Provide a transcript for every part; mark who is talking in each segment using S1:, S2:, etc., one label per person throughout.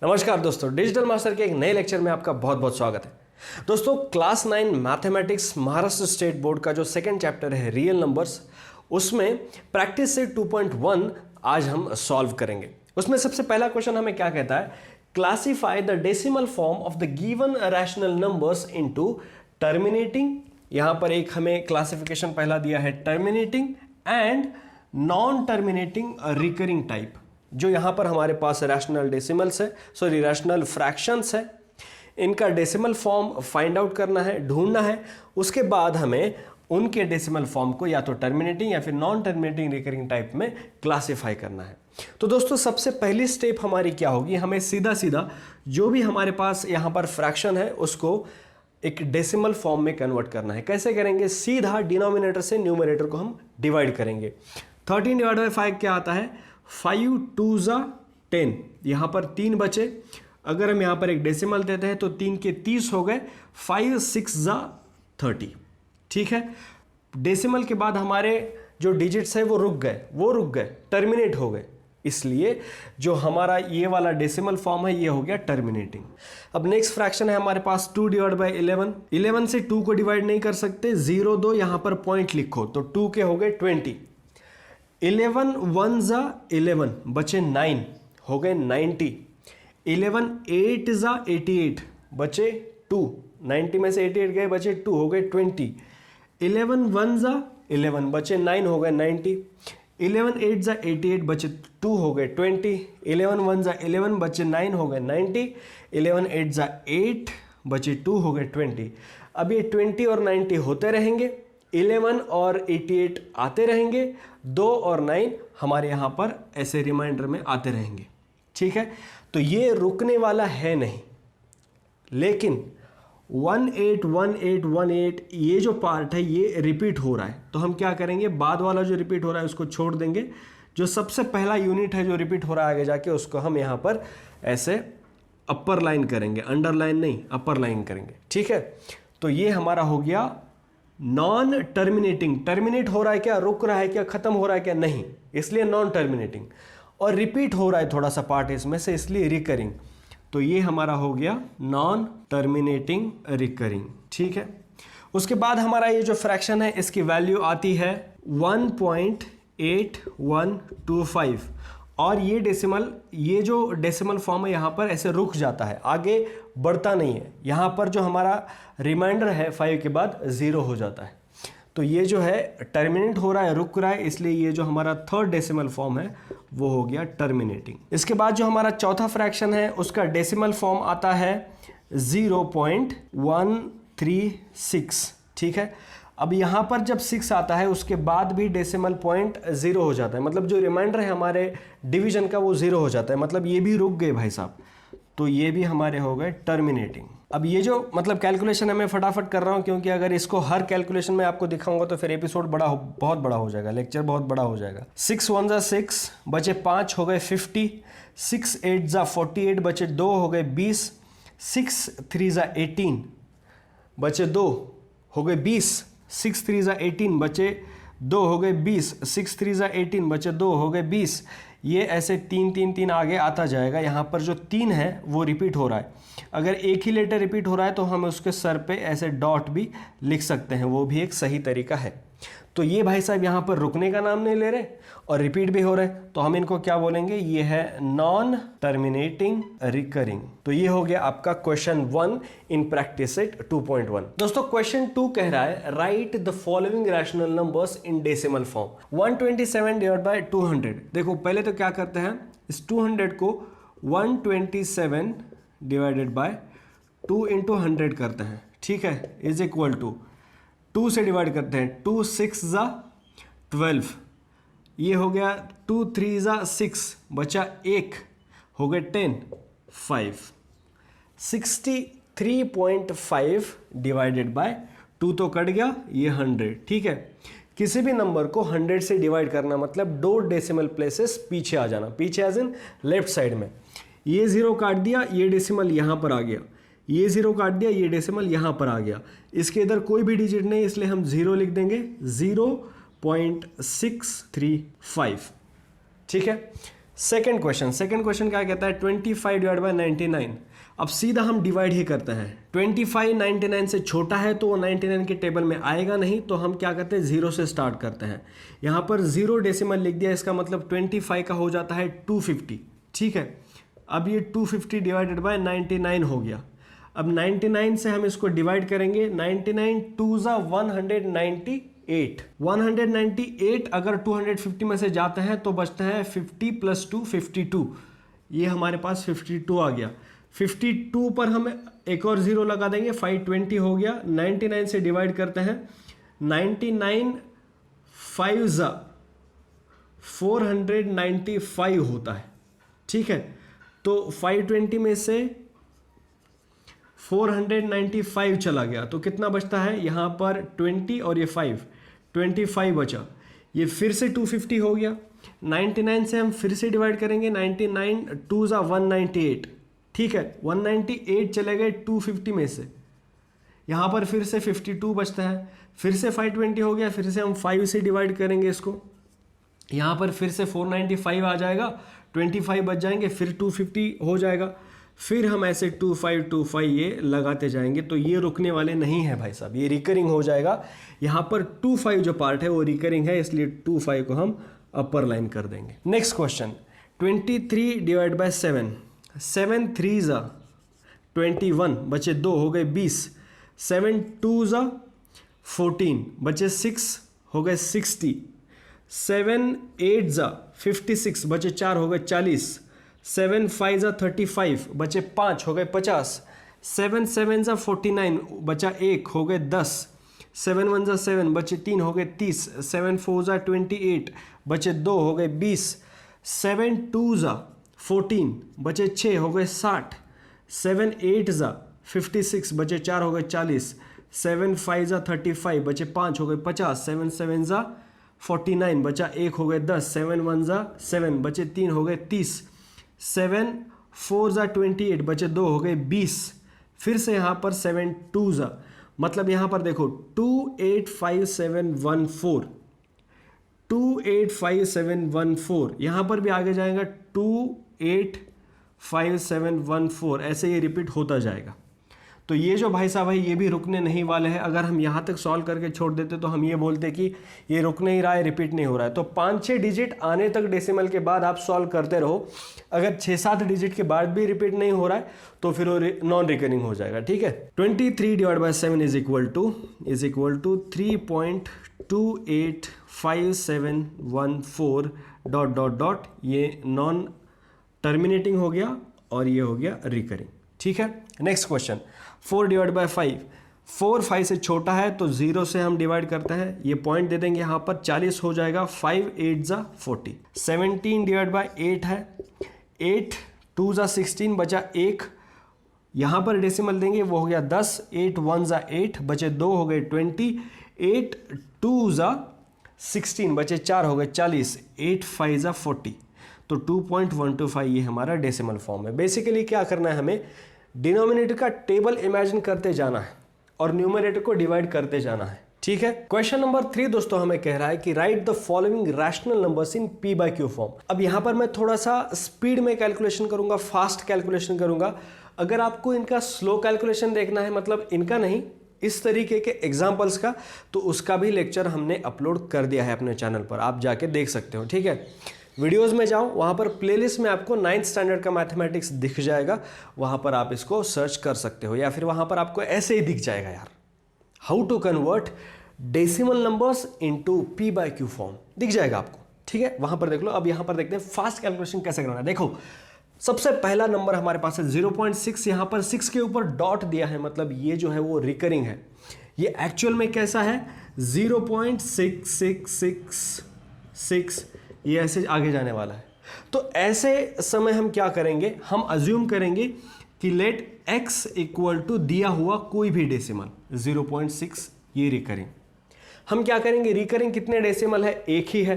S1: नमस्कार दोस्तों, digital master के एक नए लेक्चर में आपका बहुत बहुत स्वागत है। दोस्तों, class 9 mathematics Maharashtra state board का जो सेकंड चैप्टर है रियल नंबर्स, उसमें प्रैक्टिस से 2.1 आज हम सॉल्व करेंगे। उसमें सबसे पहला क्वेश्चन हमें क्या कहता है, classify the decimal form of the given rational numbers into terminating. यहां पर एक हमें क्लासिफिकेशन पहला दिया है terminating and non terminating recurring type. जो यहाँ पर हमारे पास रैशनल डेसिमल्स है, सॉरी रैशनल फ्रैक्शंस है, इनका डेसिमल फॉर्म फाइंड आउट करना है, ढूंढना है। उसके बाद हमें उनके डेसिमल फॉर्म को या तो टर्मिनेटिंग या फिर नॉन टर्मिनेटिंग रिकरिंग टाइप में क्लासिफाई करना है। तो दोस्तों, सबसे पहली स्टेप हमारी क्या होगी, हमें सीधा सीधा जो भी हमारे पास यहाँ पर फ्रैक्शन है उसको एक डेसिमल फॉर्म में कन्वर्ट करना है। कैसे करेंगे, सीधा डिनोमिनेटर से न्यूमरेटर को हम डिवाइड करेंगे। 13 डिवाइड बाई 5 क्या आता है, 5 2 जा 10, यहाँ पर 3 बचे। अगर हम यहाँ पर एक डेसिमल देते हैं तो 3 के 30 हो गए, 5 6 जा 30। ठीक है, डेसिमल के बाद हमारे जो डिजिट्स है वो रुक गए, टर्मिनेट हो गए, इसलिए जो हमारा ये वाला डेसिमल फॉर्म है ये हो गया टर्मिनेटिंग। अब नेक्स्ट फ्रैक्शन है हमारे पास 2 डिवाइड बाई 11। 11 से 2 को डिवाइड नहीं कर सकते, 0 2 यहाँ पर पॉइंट लिखो तो 2 के हो गए 20। 11 1 जा 11 बचे 9 हो गए 90। 11 8 जा 88 बचे 2, 90 में से 88 गए बचे 2 हो गए 20। 11 1 जा 11 बचे 9 हो गए 90। 11 8 जा 88 बचे 2 हो गए 20। 11 1 जा 11 बचे 9 हो गए 90। 11 8 जा 8 बचे 2 हो गए 20। अब ये 20 और 90 होते रहेंगे, 11 और 88 आते रहेंगे, 2 और 9 हमारे यहाँ पर ऐसे रिमाइंडर में आते रहेंगे। ठीक है, तो ये रुकने वाला है नहीं, लेकिन 181818 ये जो पार्ट है ये रिपीट हो रहा है। तो हम क्या करेंगे, बाद वाला जो रिपीट हो रहा है उसको छोड़ देंगे, जो सबसे पहला यूनिट है जो रिपीट हो रहा है आगे जाके उसको हम यहाँ पर ऐसे अपर लाइन करेंगे, अंडरलाइन नहीं, अपर लाइन करेंगे। ठीक है, तो ये हमारा हो गया नॉन टर्मिनेटिंग। टर्मिनेट हो रहा है क्या, रुक रहा है क्या, खत्म हो रहा है क्या, नहीं, इसलिए नॉन टर्मिनेटिंग। और रिपीट हो रहा है थोड़ा सा पार्ट इसमें से, इसलिए रिकरिंग। तो ये हमारा हो गया नॉन टर्मिनेटिंग रिकरिंग। ठीक है, उसके बाद हमारा ये जो फ्रैक्शन है इसकी वैल्यू आती है 1.8125 और ये जो डेसिमल फॉर्म है यहाँ पर ऐसे रुक जाता है, आगे बढ़ता नहीं है। यहाँ पर जो हमारा रिमाइंडर है 5 के बाद 0 हो जाता है। तो ये जो है टर्मिनेट हो रहा है, रुक रहा है, इसलिए ये जो हमारा थर्ड डेसिमल फॉर्म है वो हो गया टर्मिनेटिंग। इसके बाद जो हमारा चौथा फ्रैक्शन है उसका डेसिमल फॉर्म आता है 0.136। ठीक है, अब यहाँ पर जब 6 आता है उसके बाद भी डेसिमल पॉइंट 0 हो जाता है, मतलब जो रिमाइंडर है हमारे डिवीजन का वो 0 हो जाता है, मतलब ये भी रुक गए भाई साहब। तो ये भी हमारे हो गए टर्मिनेटिंग। अब ये जो मतलब कैलकुलेशन है मैं फटाफट कर रहा हूँ, क्योंकि अगर इसको हर कैलकुलेशन में आपको दिखाऊंगा तो फिर एपिसोड बहुत बड़ा हो जाएगा, लेक्चर बहुत बड़ा हो जाएगा। 6 1 जा 6 बचे 5 हो गए 50। 6 8 जा 48 बचे 2 हो गए 20। 6 3 जा 18 बचे 2 हो गए 20। 6 3 जा 18 बचे 2 हो गए 20। 6 3 जा 18 बचे 2 हो गए 20। ये ऐसे 3 3 3 आगे आता जाएगा। यहाँ पर जो 3 है वो रिपीट हो रहा है, अगर एक ही लेटर रिपीट हो रहा है तो हम उसके सर पे ऐसे डॉट भी लिख सकते हैं, वो भी एक सही तरीका है। तो ये भाई साहब यहाँ पर रुकने का नाम नहीं ले रहे और रिपीट भी हो रहे, तो हम इनको क्या बोलेंगे, ये है नॉन टर्मिनेटिंग रिकरिंग। तो ये हो गया आपका क्वेश्चन 1 इन प्रैक्टिस सेट 2.1। दोस्तों, क्वेश्चन 2 कह रहा है right the following rational numbers in decimal form. 127 divide by 200। देखो पहले तो क्या करते हैं, इस 200 को 127 डिवाइडेड बाय 2 इंटू 100 करते हैं। ठीक है, इज इक्वल टू 2 से डिवाइड करते हैं, 2 6 जा 12, ये हो गया 2 3 जा 6 बचा 1 हो गए 10 5। 63.5 डिवाइडेड बाय 2 तो कट गया, ये 100। ठीक है, किसी भी नंबर को 100 से डिवाइड करना मतलब 2 डेसिमल प्लेसेस पीछे आ जाना, पीछे एज इन लेफ्ट साइड में। ये 0 काट दिया, ये डेसिमल यहाँ पर आ गया, ये 0 काट दिया, ये डेसिमल यहाँ पर आ गया। इसके इधर कोई भी डिजिट नहीं, इसलिए हम 0 लिख देंगे, 0.635। ठीक है, सेकेंड क्वेश्चन क्या कहता है, 25 डिवाइड बाय 99। अब सीधा हम डिवाइड ही करते हैं। 25 99 से छोटा है तो वो 99 के टेबल में आएगा नहीं, तो हम क्या करते हैं, 0 से स्टार्ट करते हैं। यहाँ पर 0 डेसिमल लिख दिया, इसका मतलब 25 का हो जाता है 250। ठीक है, अब ये 250 डिवाइडेड बाय 99 हो गया। अब 99 से हम इसको डिवाइड करेंगे, 99 2 ज़ा 198, 198 अगर 250 में से जाते हैं तो बचता है 50 + 2 52। ये हमारे पास 52 आ गया। 52 पर हम एक और 0 लगा देंगे, 520 हो गया। 99 से डिवाइड करते हैं, 99 5 ज़ा 495 होता है। ठीक है, तो 520 में से 495 चला गया तो कितना बचता है, यहाँ पर 20 और ये 25 बचा। ये फिर से 250 हो गया। 99 से हम फिर से डिवाइड करेंगे, 99 2 ज़ा 198। ठीक है, 198 चले गए 250 में से, यहाँ पर फिर से 52 बचता है। फिर से 520 हो गया, फिर से हम 5 से डिवाइड करेंगे इसको, यहाँ पर फिर से 495 आ जाएगा, 25 बच जाएंगे, फिर 250 हो जाएगा। फिर हम ऐसे 2525 ये लगाते जाएंगे, तो ये रुकने वाले नहीं है भाई साहब, ये रिकरिंग हो जाएगा। यहाँ पर 25 जो पार्ट है वो रिकरिंग है, इसलिए 25 को हम अपर लाइन कर देंगे। Next question, 23 divide by 7। 7 3 ज़ा 21, बचे 2 हो गए 20। 7 2 ज़ा 14, बचे 6 हो गए 60। 7 8 ज़ा 56, बचे 4 हो गए 40। 7 5 ज़ा 35, बचे 5 हो गए 50। 7 7 ज़ा 49, बचा 1 हो गए 10। 7 1 ज़ा 7, बचे 3 हो गए 30। 7 4 ज़ा 28, बचे 2 हो गए 20। 7 2 ज़ा 14, बचे 6 हो गए 60। 7 8 ज़ा 56, बचे 4 हो गए 40। 7 5 ज़ा 35, बचे 5 हो गए 50। 7 7 ज़ा 49, बचा 1 हो गए 10। 7 1 ज़ा 7, बचे 3 हो गए 30। 7 4 ज़ा 28, बचे 2 हो गए 20। फिर से यहाँ पर 7 2 ज़ा, मतलब यहाँ पर देखो 285714, 285714, यहाँ पर भी आगे जाएगा 285714, ऐसे ये रिपीट होता जाएगा। तो ये जो भाई साहब है ये भी रुकने नहीं वाले हैं। अगर हम यहाँ तक सॉल्व करके छोड़ देते तो हम ये बोलते कि ये रुक नहीं रहा है, रिपीट नहीं हो रहा है। तो 5-6 डिजिट आने तक डेसिमल के बाद आप सॉल्व करते रहो। अगर 6-7 डिजिट के बाद भी रिपीट नहीं हो रहा है तो फिर वो नॉन रिकरिंग हो जाएगा। ठीक है, 23 divide by 7 is equal to 3.285714 ... ये नॉन टर्मिनेटिंग हो गया और ये हो गया रिकरिंग। ठीक है, नेक्स्ट क्वेश्चन, 4 डिवाइड बाय 5। 4 5 से छोटा है तो 0 से हम डिवाइड करते हैं, ये पॉइंट दे देंगे यहाँ पर, 40 हो जाएगा। 5 8 ज़ा 40। 17 डिवाइड बाय 8 है, 8 2 ज़ा 16, बचा 1, यहाँ पर डेसिमल देंगे, वो हो गया 10। 8 1 ज़ा 8, बचे 2 हो गए 20। 8 2 ज़ा 16, बचे 4 हो गए 40। 8 5 ज़ा 40, तो 2.125 ये हमारा डेसिमल फॉर्म है। बेसिकली क्या करना है, हमें डिनोमिनेटर का टेबल इमेजिन करते जाना है और न्यूमरेटर को डिवाइड करते जाना है। ठीक है, क्वेश्चन नंबर 3 दोस्तों हमें कह रहा है कि write the following rational numbers in p by q form. अब यहां पर मैं थोड़ा सा स्पीड में कैलकुलेशन करूंगा, फास्ट कैलकुलेशन करूंगा। अगर आपको इनका स्लो कैलकुलेशन देखना है, मतलब इनका नहीं, इस तरीके के एग्जाम्पल्स का, तो उसका भी लेक्चर हमने अपलोड कर दिया है अपने चैनल पर, आप जाके देख सकते हो। ठीक है, वीडियोस में जाओ, वहाँ पर प्लेलिस्ट में आपको 9th स्टैंडर्ड का मैथमेटिक्स दिख जाएगा, वहाँ पर आप इसको सर्च कर सकते हो, या फिर वहाँ पर आपको ऐसे ही दिख जाएगा यार, how to convert decimal numbers into p by q form दिख जाएगा आपको। ठीक है, वहाँ पर देख लो। अब यहाँ पर देखते हैं फास्ट कैलकुलेशन कैसे करना है। देखो, सबसे पहला नंबर हमारे पास है 0.6, यहाँ पर 6 के ऊपर डॉट दिया है, मतलब ये जो है वो रिकरिंग है। ये एक्चुअल में कैसा है, 0.6666, ये ऐसे आगे जाने वाला है। तो ऐसे समय हम क्या करेंगे, हम अज्यूम करेंगे कि लेट x इक्वल टू दिया हुआ कोई भी डेसिमल 0.6, ये रिकरिंग। हम क्या करेंगे, रिकरिंग कितने डेसिमल है, एक ही है,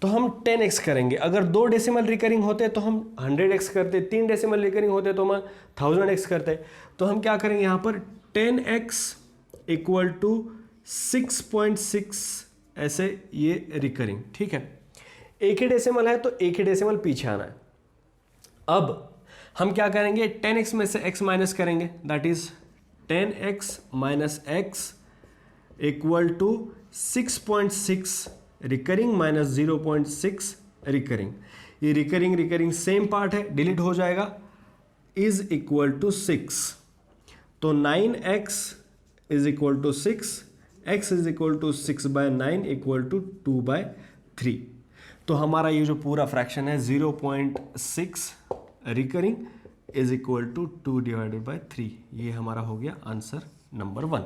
S1: तो हम 10x करेंगे। अगर 2 डेसिमल रिकरिंग होते तो हम 100x करते, 3 डेसिमल रिकरिंग होते तो हम 1000x करते। तो हम क्या करेंगे, यहाँ पर 10x इक्वल टू 6.6, ऐसे ये रिकरिंग। ठीक है, एक ही डेसिमल है तो एक ही डेसिमल पीछे आना है। अब हम क्या करेंगे, 10x में से x माइनस करेंगे, that is 10x minus x equal to 6.6 recurring minus 0.6 recurring. ये रिकरिंग सेम पार्ट है, डिलीट हो जाएगा, इज इक्वल टू 6। तो 9x is equal to 6, x is equal to 6/9 equal to 2/3। तो हमारा ये जो पूरा फ्रैक्शन है 0.6 रिकरिंग इज इक्वल टू 2/3, ये हमारा हो गया आंसर नंबर 1।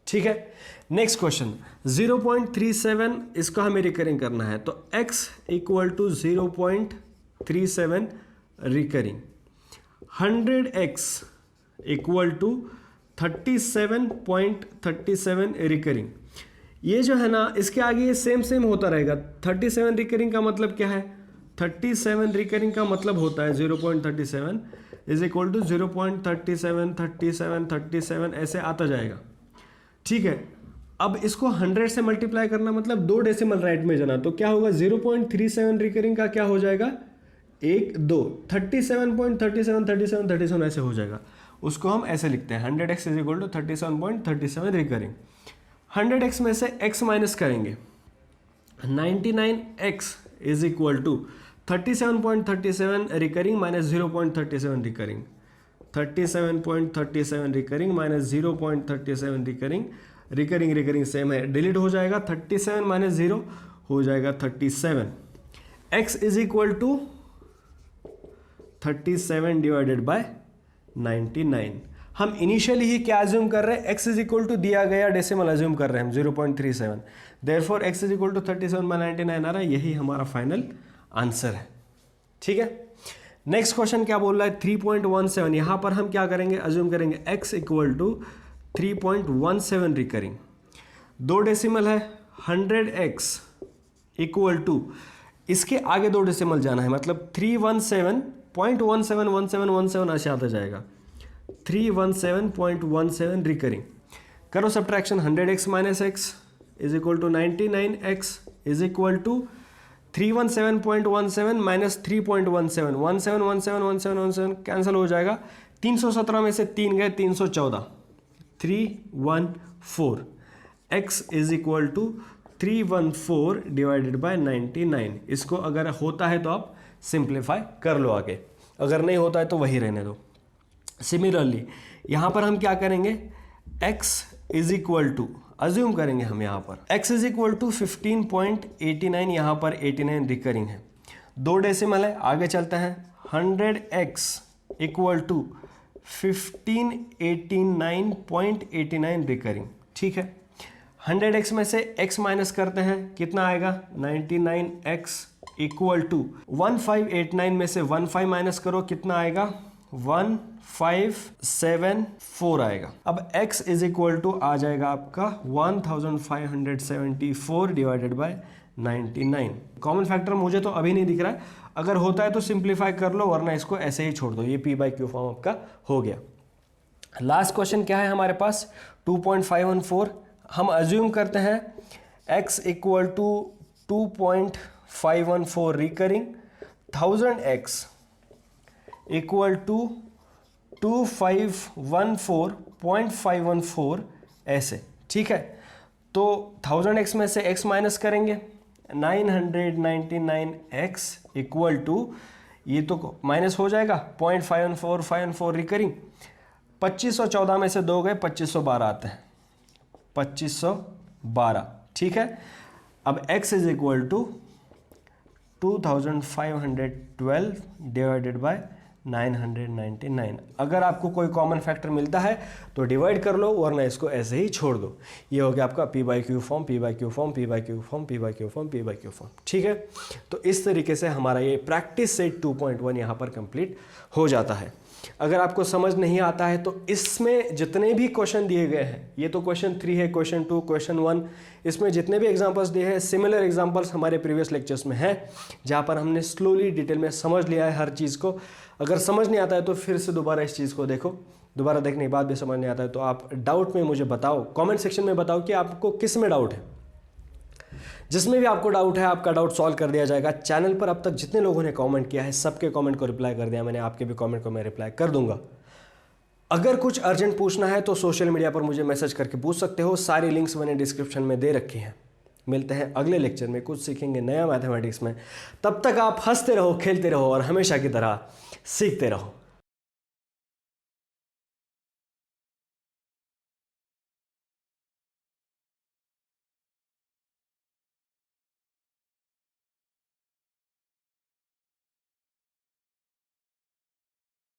S1: ठीक है, नेक्स्ट क्वेश्चन 0.37, इसको हमें रिकरिंग करना है, तो x equal to 0.37 recurring, 100x equal to 37.37 recurring. ये जो है ना, इसके आगे ये सेम होता रहेगा। 37 रिकरिंग का मतलब क्या है, 37 रिकरिंग का मतलब होता है 0.37 इज इक्वल टू 0.37 37 37 ऐसे आता जाएगा। ठीक है, अब इसको 100 से मल्टीप्लाई करना मतलब 2 डेसिमल राइट में जाना, तो क्या होगा 0.37 रिकरिंग का क्या हो जाएगा 1 2 37.37 37 37 ऐसे हो जाएगा। उसको हम ऐसे लिखते हैं 100x is equal to 37.37 recurring. 100x में से x माइनस करेंगे, 99x is equal to 37.37 recurring minus 0.37 recurring, 37.37 recurring minus 0.37 recurring same है, डिलीट हो जाएगा, 37 माइनस 0 हो जाएगा 37। x is equal to 37 divided by 99। हम इनिशियली ही क्या अज्यूम कर रहे हैं, x इज इक्वल टू दिया गया डेसिमल अज्यूम कर रहे हैं हम 0.37, therefore x is equal to 37/99 आ रहा है, यही हमारा फाइनल आंसर है। ठीक है, नेक्स्ट क्वेश्चन क्या बोल रहा है 3.17। यहां पर हम क्या करेंगे, अज्यूम करेंगे x equal to 3.17 recurring, 2 decimal है, 100x इक्वल टू, इसके आगे 2 डेसिमल जाना है, मतलब 317.171717 ऐसे आता जाएगा, 317.17 रिकरिंग। करो subtraction, 100x minus x is equal to 99x is equal to 317.17 minus 3.17, 17 cancel हो जाएगा, 317 में से 3 गए 314, 314। x is equal to 314 divided by 99। इसको अगर होता है तो आप सिंप्लीफाई कर लो आगे, अगर नहीं होता है तो वही रहने दो। सिमिलरली यहाँ पर हम क्या करेंगे, x is equal to, assume करेंगे हम यहाँ पर x इज इक्वल टू 15.89, यहाँ पर 89 रिकरिंग है, 2 डेसिमल है, आगे चलता है, 100x इक्वल टू 1589.89 रिकरिंग। ठीक है, 100x में से x माइनस करते हैं, कितना आएगा 99x इक्वल टू 1589 में से 15 माइनस करो, कितना आएगा 1574 आएगा। अब x इज इक्वल टू आ जाएगा आपका 1574 डिवाइडेड बाय 99। कॉमन फैक्टर मुझे तो अभी नहीं दिख रहा है, अगर होता है तो सिंप्लीफाई कर लो, वरना इसको ऐसे ही छोड़ दो, ये p/q फॉर्म आपका हो गया। लास्ट क्वेश्चन क्या है हमारे पास 2.514। हम अज्यूम करते हैं x equal to 2.514 recurring, 1000x equal to 2514.514 ऐसे। ठीक है, तो 1000x में से x माइनस करेंगे, 999x इक्वल टू, ये तो माइनस हो जाएगा 0.514 रिकरिंग, 2514 में से 2 गए 2512 आते हैं, 2512। ठीक है, अब x is equal to 2512 divided by 999। अगर आपको कोई कॉमन फैक्टर मिलता है तो डिवाइड कर लो, वरना इसको ऐसे ही छोड़ दो। ये हो गया आपका p/q form, p/q form, p/q form, p/q form, p/q form. ठीक है, तो इस तरीके से हमारा ये प्रैक्टिस सेट 2.1 यहाँ पर कंप्लीट हो जाता है। अगर आपको समझ नहीं आता है तो इसमें जितने भी क्वेश्चन दिए गए हैं, ये तो क्वेश्चन 3 है, क्वेश्चन 2, क्वेश्चन 1, इसमें जितने भी एग्जांपल्स दिए हैं सिमिलर एग्जांपल्स हमारे प्रीवियस लेक्चर्स में हैं, जहाँ पर हमने स्लोली डिटेल में समझ लिया है हर चीज़ को। अगर समझ नहीं आता है तो फिर से दोबारा इस चीज़ को देखो, दोबारा देखने के बाद भी समझ नहीं आता है तो आप डाउट में मुझे बताओ, कमेंट सेक्शन में बताओ कि आपको किस में डाउट है। जिसमें भी आपको डाउट है आपका डाउट सॉल्व कर दिया जाएगा। चैनल पर अब तक जितने लोगों ने कमेंट किया है सबके कमेंट को रिप्लाई कर दिया मैंने, आपके भी कमेंट को मैं रिप्लाई कर दूंगा। अगर कुछ अर्जेंट पूछना है तो सोशल मीडिया पर मुझे मैसेज करके पूछ सकते हो, सारी लिंक्स मैंने डिस्क्रिप्शन में दे रखी हैं। मिलते हैं अगले लेक्चर में, कुछ सीखेंगे नया मैथमेटिक्स में। तब तक आप हंसते रहो, खेलते रहो और हमेशा की तरह सीखते रहो।